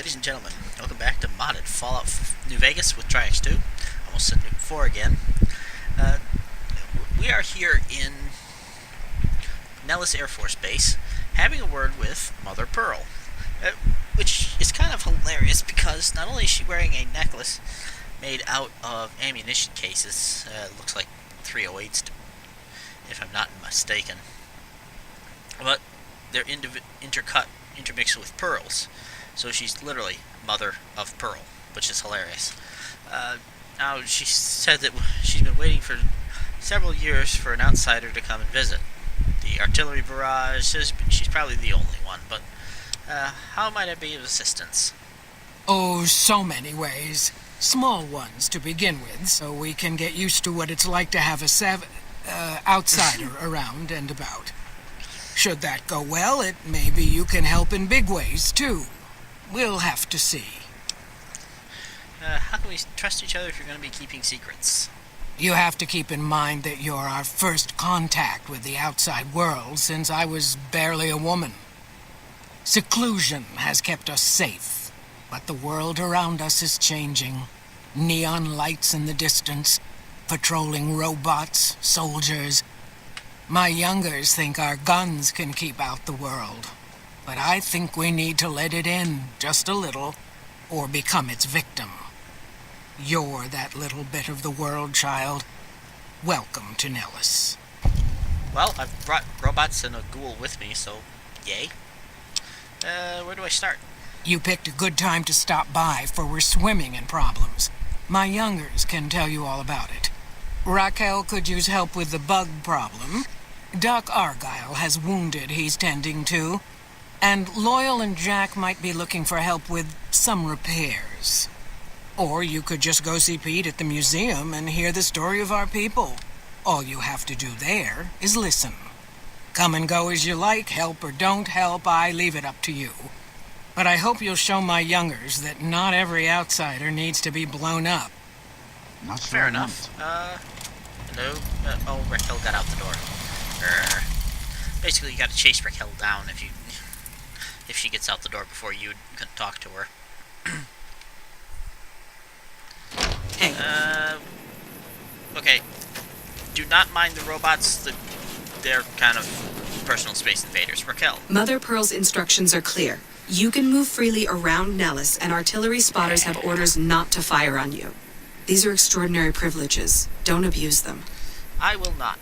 ladies and gentlemen. Welcome back to Modded Fallout New Vegas with Triax 2. Almost said Nuke 4 again. Uh, we are here in Nellis Air Force Base having a word with Mother Pearl. Which is kind of hilarious because not only is she wearing a necklace made out of ammunition cases, looks like 308s if I'm not mistaken, but they're intermixed with pearls. So she's literally Mother of Pearl, which is hilarious. Now, she said that she's been waiting for several years for an outsider to come and visit. The artillery barrage says she's probably the only one, but how might I be of assistance? Oh, so many ways. Small ones to begin with, so we can get used to what it's like to have a outsider around and about. Should that go well, maybe you can help in big ways, too. We'll have to see. How can we trust each other if you're going to be keeping secrets? You have to keep in mind that you're our first contact with the outside world since I was barely a woman. Seclusion has kept us safe, but the world around us is changing. Neon lights in the distance, patrolling robots, soldiers. My youngers think our guns can keep out the world, but I think we need to let it in just a little, or become its victim. You're that little bit of the world, child. Welcome to Nellis. Well, I've brought robots and a ghoul with me, so yay. Where do I start? You picked a good time to stop by, for we're swimming in problems. My youngers can tell you all about it. Raquel could use help with the bug problem. Doc Argyle has wounded he's tending to. And Loyal and Jack might be looking for help with some repairs. Or you could just go see Pete at the museum and hear the story of our people. All you have to do there is listen. Come and go as you like, help or don't help, I leave it up to you. But I hope you'll show my youngers that not every outsider needs to be blown up. Not Fair enough. Hello? Oh, Raquel got out the door. Basically, you gotta chase Raquel down if she gets out the door before you can talk to her. Hey. Okay. Do not mind the robots. They're kind of personal space invaders. Raquel. Mother Pearl's instructions are clear. You can move freely around Nellis, and artillery spotters have orders not to fire on you. These are extraordinary privileges. Don't abuse them. I will not.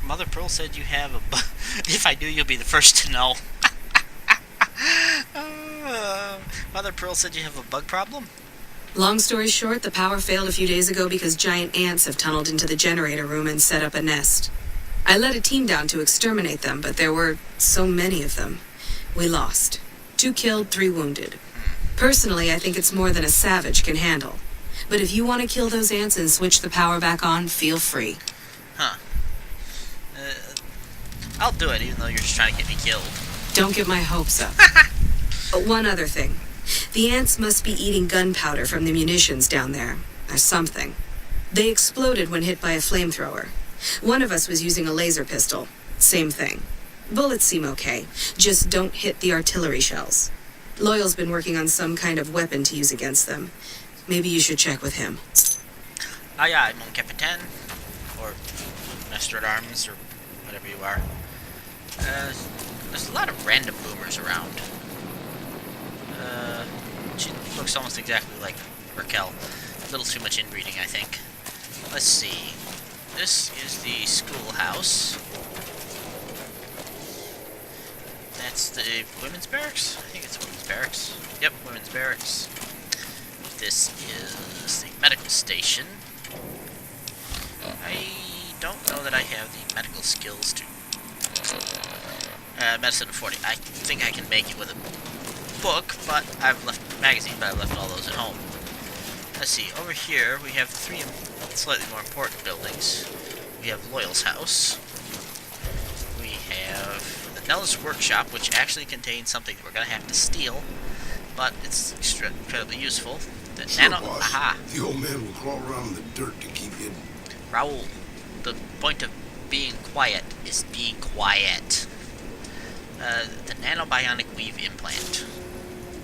Mother Pearl said you have a if I do, you'll be the first to know. Mother Pearl said you have a bug problem? Long story short, the power failed a few days ago because giant ants have tunneled into the generator room and set up a nest. I led a team down to exterminate them, but there were so many of them. We lost. 2 killed, 3 wounded. Personally, I think it's more than a savage can handle. But if you want to kill those ants and switch the power back on, feel free. Huh. I'll do it, even though you're just trying to get me killed. Don't get my hopes up. But one other thing. The ants must be eating gunpowder from the munitions down there, or something. They exploded when hit by a flamethrower. One of us was using a laser pistol. Same thing. Bullets seem okay. Just don't hit the artillery shells. Loyal's been working on some kind of weapon to use against them. Maybe you should check with him. Aye aye, mon capitaine. Or Master at Arms, or whatever you are. There's a lot of random boomers around. She looks almost exactly like Raquel. A little too much inbreeding, I think. Let's see. This is the schoolhouse. That's the women's barracks? I think it's women's barracks. Yep, women's barracks. This is the medical station. I don't know that I have the medical skills to... medicine of 40. I think I can make it with a book, but I've left magazine, but I've left all those at home. Let's see, over here we have 3 slightly more important buildings. We have Loyal's house. We have the Nellis workshop, which actually contains something that we're going to have to steal, but it's incredibly useful. The Sure, nano... boss. Aha! The old man will crawl around in the dirt to keep hidden. Raoul, the point of being quiet is being quiet. The nanobionic weave implant.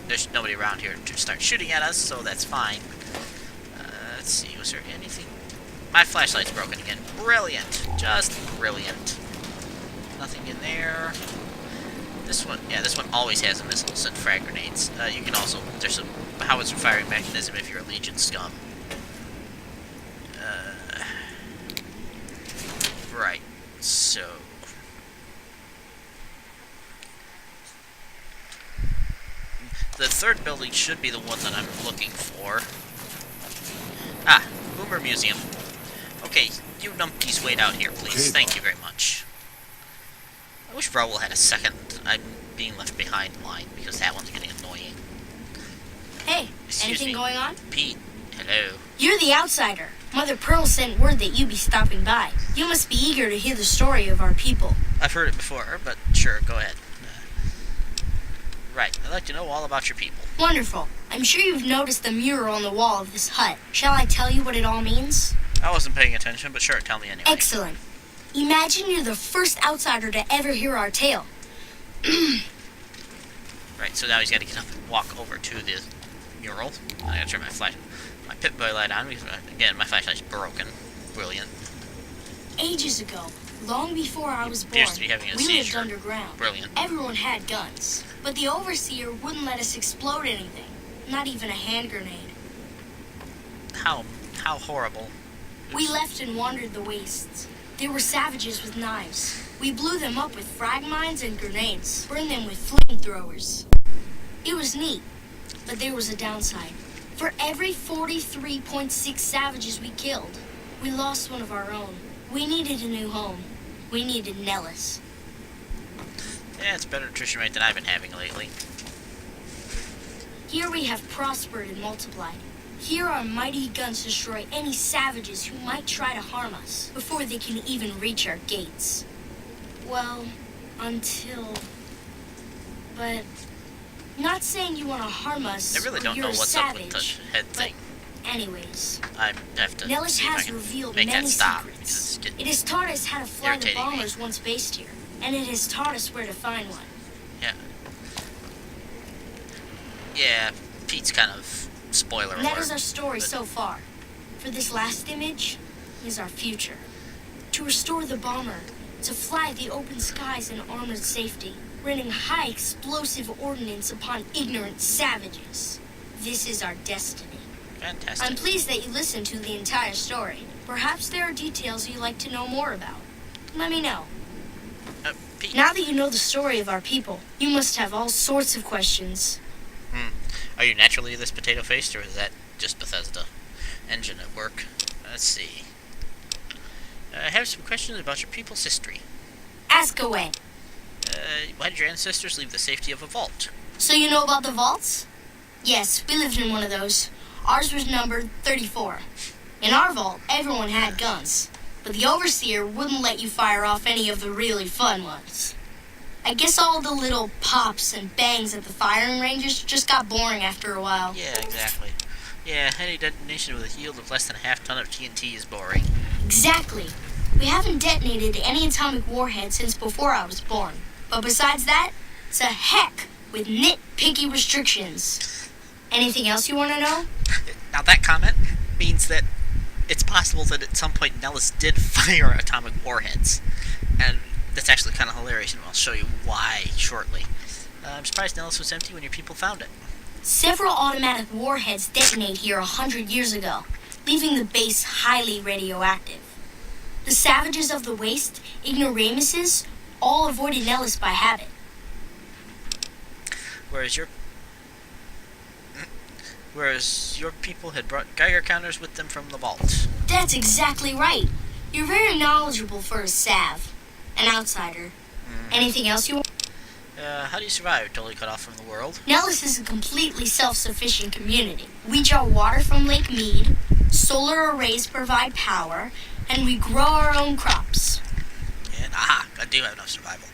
there's nobody around here to start shooting at us, so that's fine. Let's see, was there anything? My flashlight's broken again. Brilliant. Just brilliant. Nothing in there. This one, yeah, this one always has missiles and frag grenades. You can also, there's a howitzer firing mechanism if you're a Legion scum. Right, so... The third building should be the one that I'm looking for. Ah, Boomer Museum. Okay, you numpties wait out here, please. Okay, Thank you very much. I wish Raoul had a second I'm being left behind line, because that one's getting annoying. Hey, Excuse anything me. going on? Pete, hello. You're the outsider. Mother Pearl sent word that you'd be stopping by. You must be eager to hear the story of our people. I've heard it before, but sure, go ahead. Right, I'd like to know all about your people. Wonderful. I'm sure you've noticed the mural on the wall of this hut. Shall I tell you what it all means? I wasn't paying attention, but sure, tell me anyway. Excellent. Imagine you're the first outsider to ever hear our tale. Right, so now he's got to get up and walk over to the mural. I gotta turn my Pip-Boy light on. Again, my flashlight's broken. Brilliant. Ages ago, long before I was born, appears to be having a we seizure. lived underground. Brilliant. Everyone had guns, but the overseer wouldn't let us explode anything, not even a hand grenade. How horrible. We left and wandered the wastes. There were savages with knives. We blew them up with frag mines and grenades, burned them with flamethrowers. It was neat, but there was a downside. For every 43.6 savages we killed, we lost one of our own. We needed a new home. We needed Nellis. Yeah, it's better attrition rate than I've been having lately. Here we have prospered and multiplied. Here our mighty guns destroy any savages who might try to harm us before they can even reach our gates. Well, until... But... Not saying you want to harm us. I really or don't you're know a what's savage, up with the head but thing. anyways, I have to Nellis see if I has can revealed make many that stop. secrets. Because it's getting It has taught us how to fly the irritating me. bombers once based here, and it has taught us where to find one. Yeah, Pete's kind of spoiler And that alert. is our story but- so far. For this last image is our future. To restore the bomber, to fly the open skies in armored safety, raining high explosive ordnance upon ignorant savages. This is our destiny. Fantastic. I'm pleased that you listened to the entire story. Perhaps there are details you'd like to know more about. Let me know. Pete, Now that you know the story of our people, you must have all sorts of questions. are you naturally this potato-faced, or is that just Bethesda engine at work? Let's see. I have some questions about your people's history. Ask away. Why did your ancestors leave the safety of a vault? So you know about the vaults? Yes, we lived in one of those. Ours was numbered 34. In our vault, everyone had guns, but the overseer wouldn't let you fire off any of the really fun ones. I guess all the little pops and bangs at the firing ranges just got boring after a while. Yeah, exactly. Yeah, any detonation with a yield of less than a half ton of TNT is boring. Exactly. We haven't detonated any atomic warhead since before I was born. But besides that, it's a heck with nitpicky restrictions. Anything else you want to know? Now that comment means that it's possible that at some point Nellis did fire atomic warheads. And that's actually kind of hilarious, and I'll show you why shortly. I'm surprised Nellis was empty when your people found it. Several automatic warheads detonate here 100 years ago, leaving the base highly radioactive. The savages of the waste, ignoramuses, all avoided Nellis by habit. Whereas your people had brought Geiger counters with them from the vault. That's exactly right. You're very knowledgeable for a Sav, an outsider. Anything else you want? How do you survive totally cut off from the world? Nellis is a completely self-sufficient community. We draw water from Lake Mead, solar arrays provide power, and we grow our own crops. And I do have enough survival.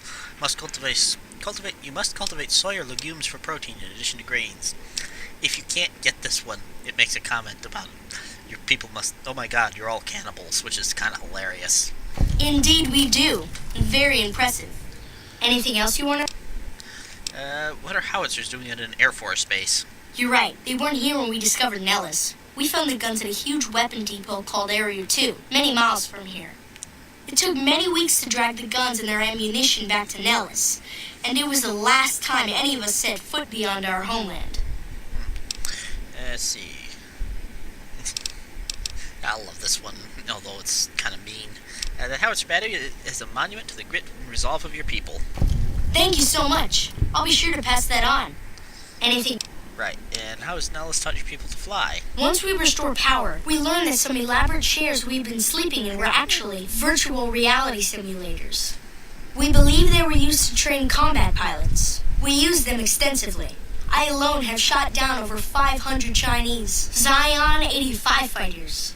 You must cultivate soy or legumes for protein in addition to grains. If you can't get this one, it makes a comment about your people must. Oh my God, you're all cannibals, which is kind of hilarious. Indeed we do. Very impressive. Anything else you want to... What are howitzers doing in an Air Force base? You're right. They weren't here when we discovered Nellis. We found the guns at a huge weapon depot called Area 2, many miles from here. It took many weeks to drag the guns and their ammunition back to Nellis, and it was the last time any of us set foot beyond our homeland. Let's see. I love this one, although it's kind of mean. The howitzer battery is a monument to the grit and resolve of your people. Thank you so much. I'll be sure to pass that on. Anything... Right, and how has Nellis taught your people to fly? Once we restore power, we learned that some elaborate chairs we've been sleeping in were actually virtual reality simulators. We believe they were used to train combat pilots. We used them extensively. I alone have shot down over 500 Chinese Zion 85 fighters.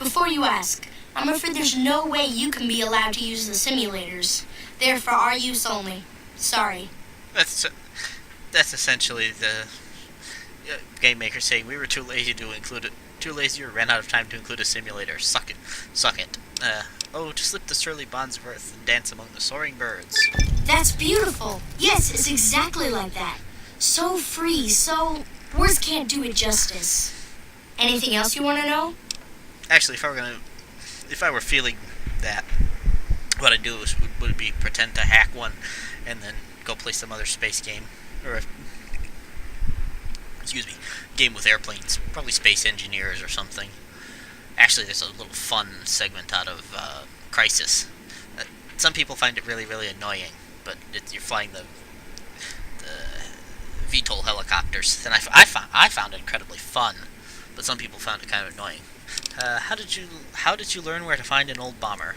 Before you ask, I'm afraid there's no way you can be allowed to use the simulators. They're for our use only. Sorry. That's essentially the game maker saying we were too lazy to include it. Too lazy or ran out of time to include a simulator. Suck it. Suck it. To slip the surly bonds of earth and dance among the soaring birds. That's beautiful. Yes, it's exactly like that. So free, so... Words can't do it justice. Anything else you want to know? Actually, if I were feeling that, what I'd do would be pretend to hack one, and then go play some other space game, or game with airplanes, probably Space Engineers or something. Actually, there's a little fun segment out of Crisis. Some people find it really, really annoying, but you're flying the VTOL helicopters, and I found it incredibly fun, but some people found it kind of annoying. How did you learn where to find an old bomber?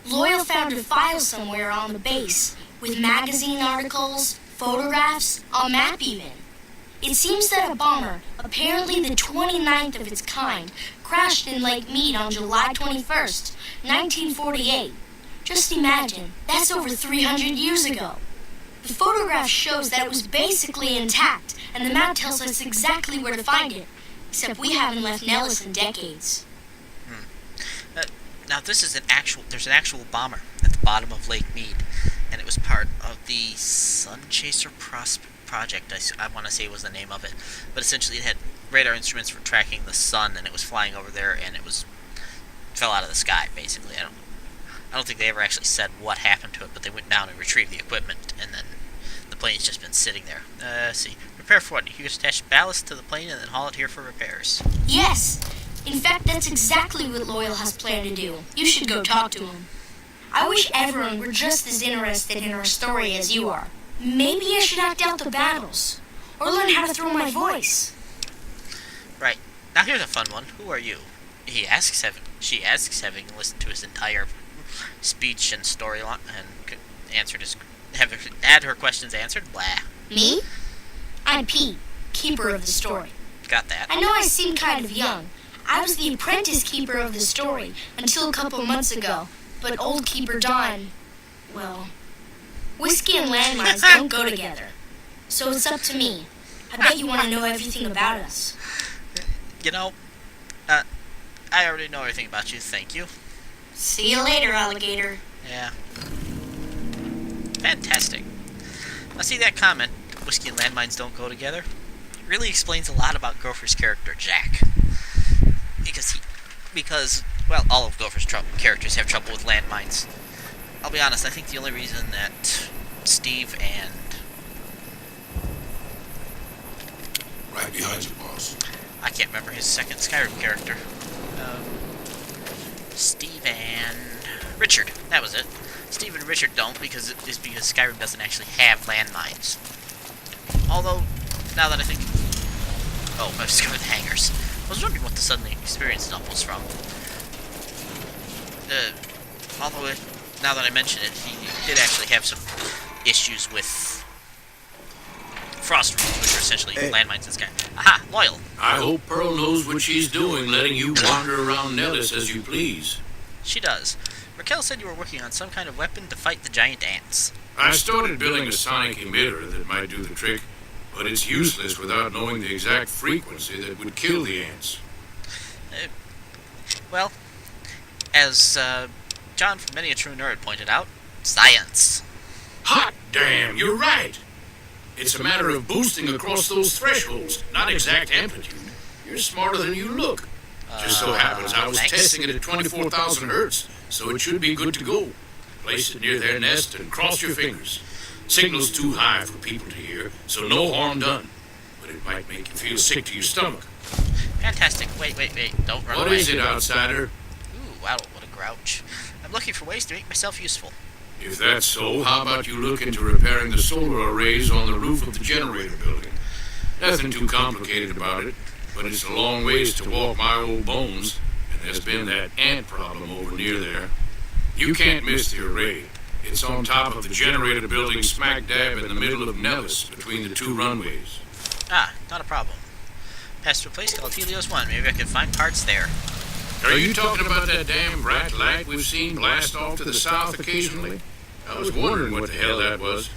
Loyal found a file somewhere on the base, with magazine articles, photographs, a map even. It seems that a bomber, apparently the 29th of its kind, crashed in Lake Mead on July 21st, 1948. Just imagine, that's over 300 years ago. The photograph shows that it was basically intact, and the map tells us exactly where to find it, except we haven't left Nellis in decades. Now there's an actual bomber at the bottom of Lake Mead, and it was part of the Sun Chaser project, I want to say was the name of it. But essentially it had radar instruments for tracking the sun, and it was flying over there, and it fell out of the sky, basically. I don't think they ever actually said what happened to it, but they went down and retrieved the equipment, and then the plane's just been sitting there. Let's see. Prepare for what? You attach ballast to the plane and then haul it here for repairs. Yes! In fact, that's exactly what Loyal has planned to do. You should go talk to him. I wish everyone were just as interested in our story as you are. Maybe I should act out the battles, or learn how to throw my voice. Right. Now here's a fun one. Who are you? She asks, having listened to his entire speech and storyline, and had her questions answered. Blah. Me? I'm Pete, keeper of the story. Got that. I know I seem kind of young. I was the apprentice keeper of the story until a couple months ago, but old keeper Don, well, whiskey and landmines don't go together. So it's up to me. I bet you want to know everything about us. I already know everything about you, thank you. See you later, alligator. Yeah. Fantastic. Now see that comment, whiskey and landmines don't go together? It really explains a lot about Gopher's character, Jack. Because all of Gopher's characters have trouble with landmines. I'll be honest, I think the only reason that Steve and... Right behind you, boss. I can't remember his second Skyrim character. Steve and... Richard, that was it. Steve and Richard don't because Skyrim doesn't actually have landmines. Although, now that I think... Oh, I've discovered the hangars. I was wondering what the sudden experience dump was from. Now that I mention it, he did actually have some issues with frost roots, which are essentially landmines in Skyrim. Aha, Loyal. I hope Pearl knows what she's doing, letting you wander around Nellis as you please. She does. Raquel said you were working on some kind of weapon to fight the giant ants. I started building a sonic emitter that might do the trick, but it's useless without knowing the exact frequency that would kill the ants. As John from Many a True Nerd pointed out, science. Hot damn, you're right! It's a matter of boosting across those thresholds, not exact amplitude. You're smarter than you look. Just so happens I was thanks. testing it at 24,000 hertz, so it should be good to go. Place it near their nest and cross your fingers. Signal's too high for people to hear, so no harm done. But it might make you feel sick to your stomach. Fantastic. Wait. Don't run away. What is it, outsider? Ooh, wow, what a grouch. I'm looking for ways to make myself useful. If that's so, how about you look into repairing the solar arrays on the roof of the generator building? Nothing too complicated about it, but it's a long ways to walk my old bones, and there's been that ant problem over near there. You can't miss the array. It's on top of the generator building smack dab in the middle of Nellis, between the two runways. Ah, not a problem. Passed to a place called Helios 1. Maybe I can find parts there. Are you talking about that damn bright light we've seen blast off to the south occasionally? I was wondering what the hell that was.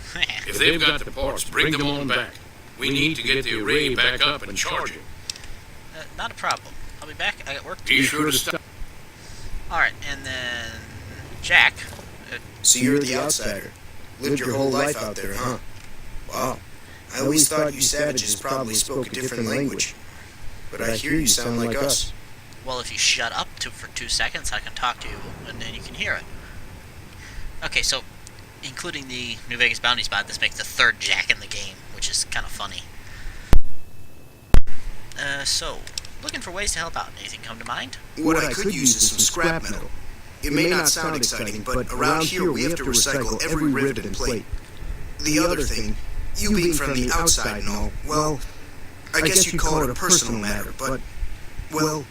If they've got the parts, bring them on back. We need to get the array back up and charge it. Not a problem. I'll be back. I got work to Be do. sure to stop. Alright, and then... Jack. So you're the outsider. Lived your whole life out there, huh? Wow. I always thought you savages probably spoke a different language. But I hear you sound like us. Well, if you shut up for 2 seconds, I can talk to you, and then you can hear it. Okay, so, including the New Vegas bounty spot, this makes the third Jack in the game, which is kind of funny. So, looking for ways to help out. Anything come to mind? What I could use is some scrap metal. It may not sound exciting, but around here we have to recycle every rivet and plate. The other thing, you being from the outside and all, well, I guess you'd call it a personal matter, but, well,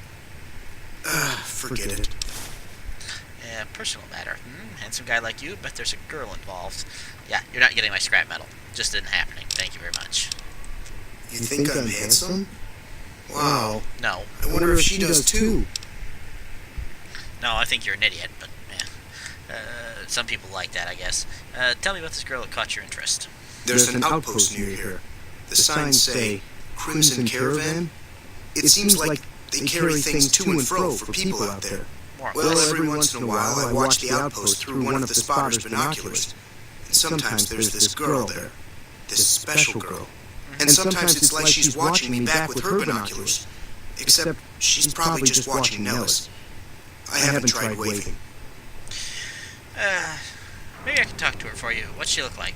forget it. Yeah, personal matter. Handsome guy like you, but there's a girl involved. Yeah, you're not getting my scrap metal. Just isn't happening. Thank you very much. You think I'm handsome? Wow. No. I wonder if she does too. No, I think you're an idiot, but yeah. Some people like that, I guess. Tell me about this girl that caught your interest. There's an outpost near here. The signs say, Crimson Caravan. It seems like they carry things to and fro for people out there. Well, every once in a while I watch the outpost through one of the spotter's binoculars. And sometimes there's this girl there. This special girl. And sometimes it's like she's watching me back with her binoculars. Except she's probably just watching Nellis. I haven't tried waving. Maybe I can talk to her for you. What's she look like?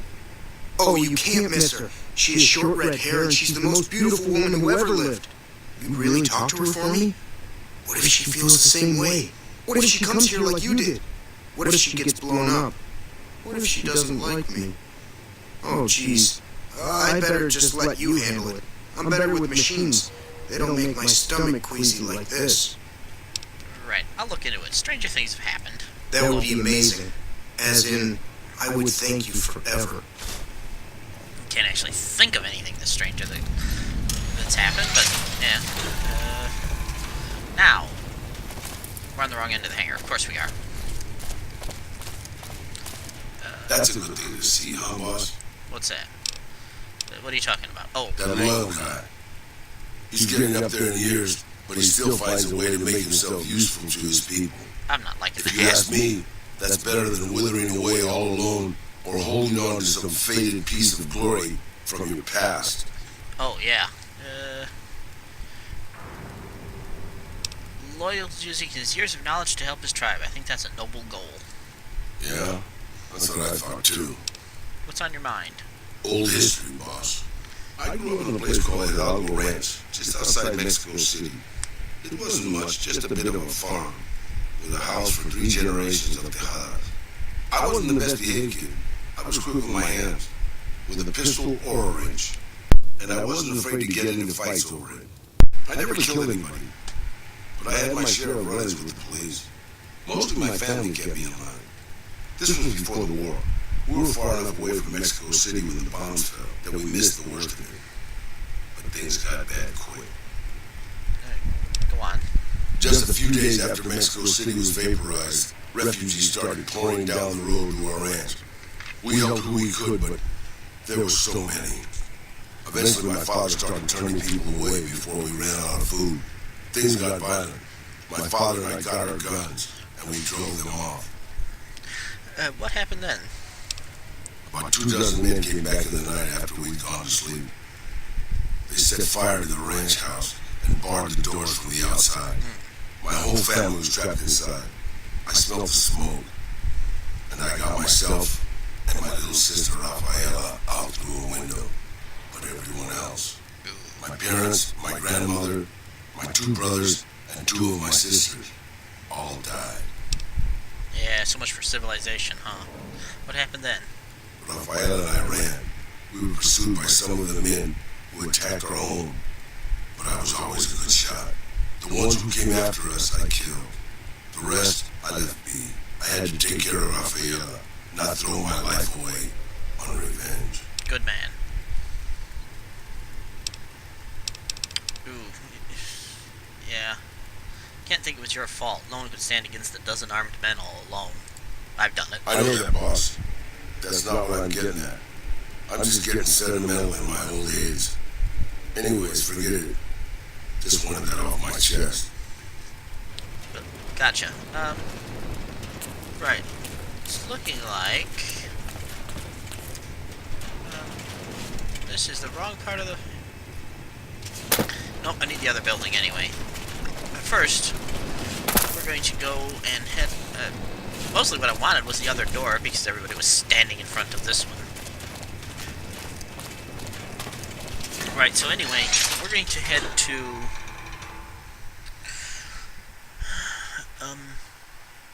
Oh, you can't miss her. She has short red hair and she's the most beautiful woman who ever lived. You'd really talk to her for me? What if she feels the same way? What if she comes here like you did? What if she gets blown up? What if she doesn't like me? Oh, jeez. I better just let you handle it. I'm better with machines. They don't make my stomach queasy like this. Right, I'll look into it. Stranger things have happened. That would be amazing. As in, I would thank you forever. Can't actually think of anything that's stranger that's happened, but yeah. Now, we're on the wrong end of the hangar. Of course we are. That's a good thing to see, huh, boss? What's that? What are you talking about? Oh, That loyal guy. He's getting up there in years, but he still finds a way to make himself useful to his people. I'm not liking If you that. ask me, that's better than withering away all alone or holding on to some faded piece of glory from your past. Oh, yeah. Loyal to using his years of knowledge to help his tribe. I think that's a noble goal. Yeah, that's what I thought too. What's on your mind? Old history, boss. I grew up in a place called Hidalgo Ranch, just outside Mexico City. It wasn't much, just a bit of a farm, with a house for 3 generations of Tejadas. I wasn't the best behaved kid. I was quick with my hands, with a pistol or a wrench, and I wasn't afraid to get into fights over it. I never killed anybody, but I had my share of run-ins with the police. Most of my family kept me in line. This was before the war. We were far enough away from Mexico City when the bombs fell that we missed the worst of it. But things got bad quick. Go on. Just a few days after Mexico City was vaporized, refugees started pouring down the road to our ranch. We helped who we could, but there were so many. Eventually, my father started turning people away before we ran out of food. Things got violent. My father and I got our guns, and we drove them off. What happened then? About 24 men came back in the night after we'd gone to sleep. They set fire to the ranch house and barred the doors from the outside. My whole family was trapped inside. I smelled the smoke, and I got myself and my little sister Rafaela out through a window. But everyone else, my parents, my grandmother, my 2 brothers, and 2 of my sisters, all died. Yeah, so much for civilization, huh? What happened then? Rafaela and I ran. We were pursued by some of the men who attacked our home, but I was always a good shot. The ones who came after us, I killed. The rest, I left be. I had to take care of Rafaela, not throw my life away on revenge. Good man. Ooh. Yeah. Can't think it was your fault. No one could stand against a dozen armed men all alone. I've done it. I know that, boss. That's not what I'm getting at. I'm just getting sentimental in my old age. Anyways, forget it. Just wanted that off my chest. Gotcha. Right. It's looking like... this is the wrong part of the... Nope, I need the other building anyway. But first, we're going to go and head... mostly what I wanted was the other door, because everybody was standing in front of this one. Right, so anyway, we're going to head to...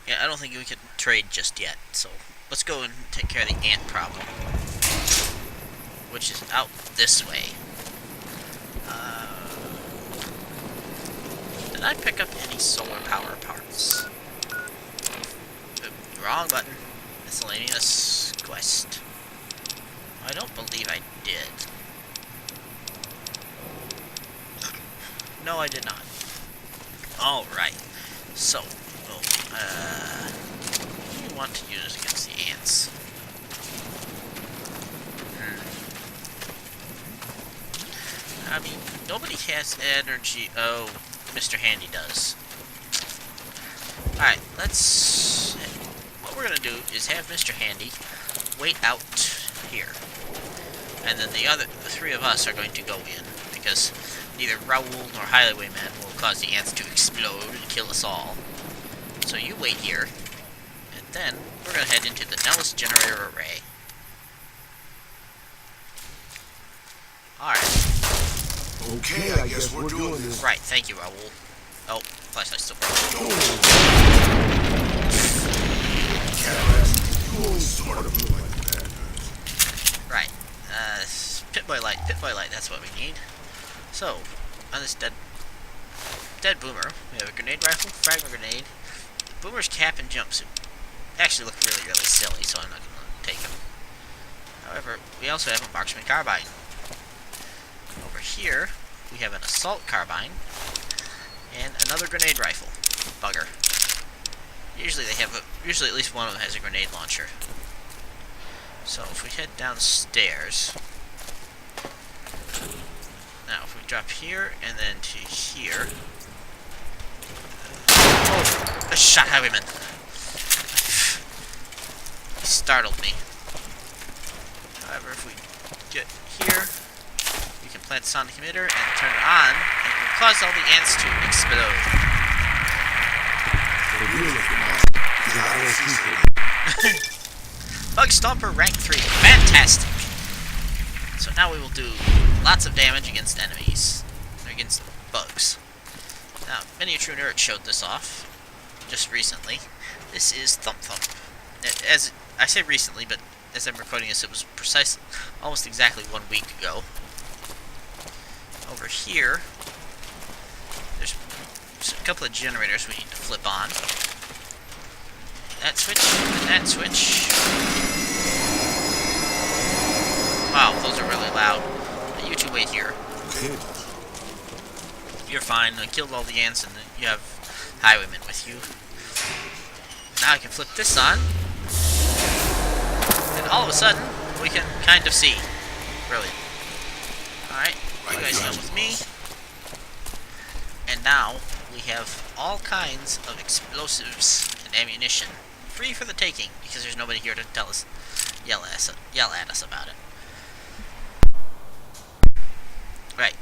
yeah, I don't think we can trade just yet, so let's go and take care of the ant problem, which is out this way. Did I pick up any solar power parts? Wrong button. Miscellaneous quest. I don't believe I did. No, I did not. Alright. So, what do you want to use against the ants? I mean, nobody has energy. Oh, Mr. Handy does. Alright, let's... what we're gonna do is have Mr. Handy wait out here. And then the 3 of us are going to go in, because neither Raoul nor Highwayman will cause the ants to explode and kill us all. So you wait here, and then we're gonna head into the Nellis generator array. Alright. Okay, I guess we're doing this. Right, thank you, Raoul. Oh, flashlight still broke. You only sort of look like the bad guys. Right. Pit-boy light, that's what we need. So, on this dead boomer, we have a grenade rifle, fragment grenade, boomer's cap and jumpsuit. Actually look really, really silly, so I'm not going to take them. However, we also have a marksman carbine. Over here, we have an assault carbine, and another grenade rifle. Bugger. Usually at least one of them has a grenade launcher. So if we head downstairs, now if we drop here and then to here, oh, a shot highwayman. He startled me. However, if we get here, we can plant sonic emitter and turn it on, and it will cause all the ants to explode. Bug Stomper rank 3. Fantastic! So now we will do lots of damage against enemies. Or against bugs. Now, Many a True Nerd showed this off just recently. This is Thump Thump. As I say recently, but as I'm recording this, it was precisely almost exactly 1 week ago. Over here, there's a couple of generators we need to flip on. That switch, and that switch. Wow, those are really loud. You two wait here. Okay. You're fine. I killed all the ants, and you have highwaymen with you. Now I can flip this on, and all of a sudden, we can kind of see. Really. Alright, you guys come with me. And now, we have all kinds of explosives and ammunition. Free for the taking, because there's nobody here to tell us yell at us about it. Right.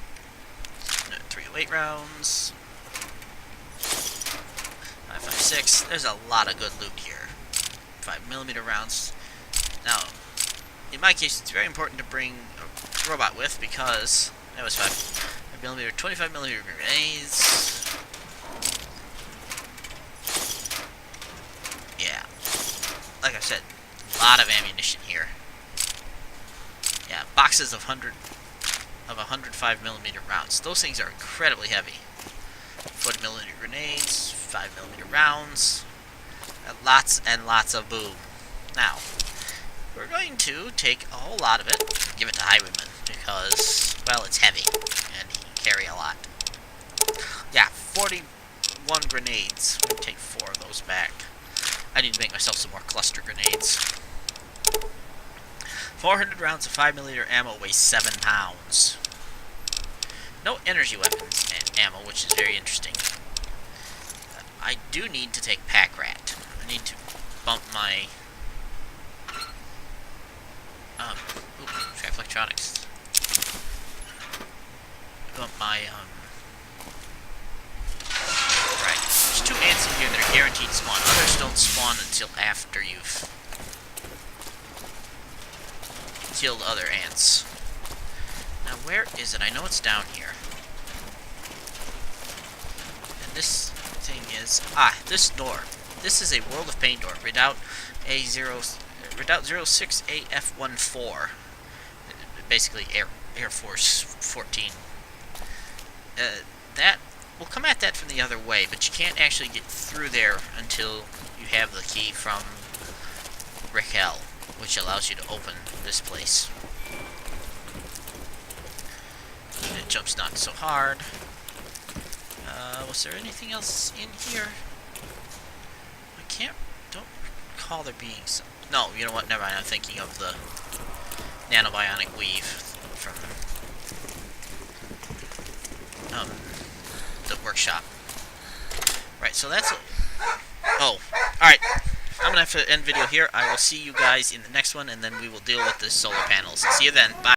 308 rounds. 5.56. There's a lot of good loot here. 5mm rounds. Now, in my case, it's very important to bring a robot with because that was 5mm, 25mm grenades. Yeah, like I said, a lot of ammunition here. Yeah, boxes of 105mm rounds. Those things are incredibly heavy. 40mm grenades, 5mm rounds, and lots of boom. Now, we're going to take a whole lot of it, give it to Highwayman, because, well, it's heavy, and he can carry a lot. Yeah, 41 grenades. We'll take 4 of those back. I need to make myself some more cluster grenades. 400 rounds of 5mm ammo weighs 7 pounds. No energy weapons ammo, which is very interesting. I do need to take Pack Rat. I need to bump my Track Electronics. Bump my right. There's 2 ants in here that are guaranteed to spawn. Others don't spawn until after you've killed other ants. Now where is it? I know it's down here. And this thing is this door. This is a World of Pain door. Redoubt 06AF14. Basically Air Force 14. That we'll come at that from the other way, but you can't actually get through there until you have the key from Raquel, which allows you to open this place. And it jumps not so hard. Was there anything else in here? Don't recall there being some. No, you know what? Never mind. I'm thinking of the nanobionic weave from the workshop. Right. So that's. Oh, all right. I'm gonna have to end video here. I will see you guys in the next one, and then we will deal with the solar panels. See you then. Bye.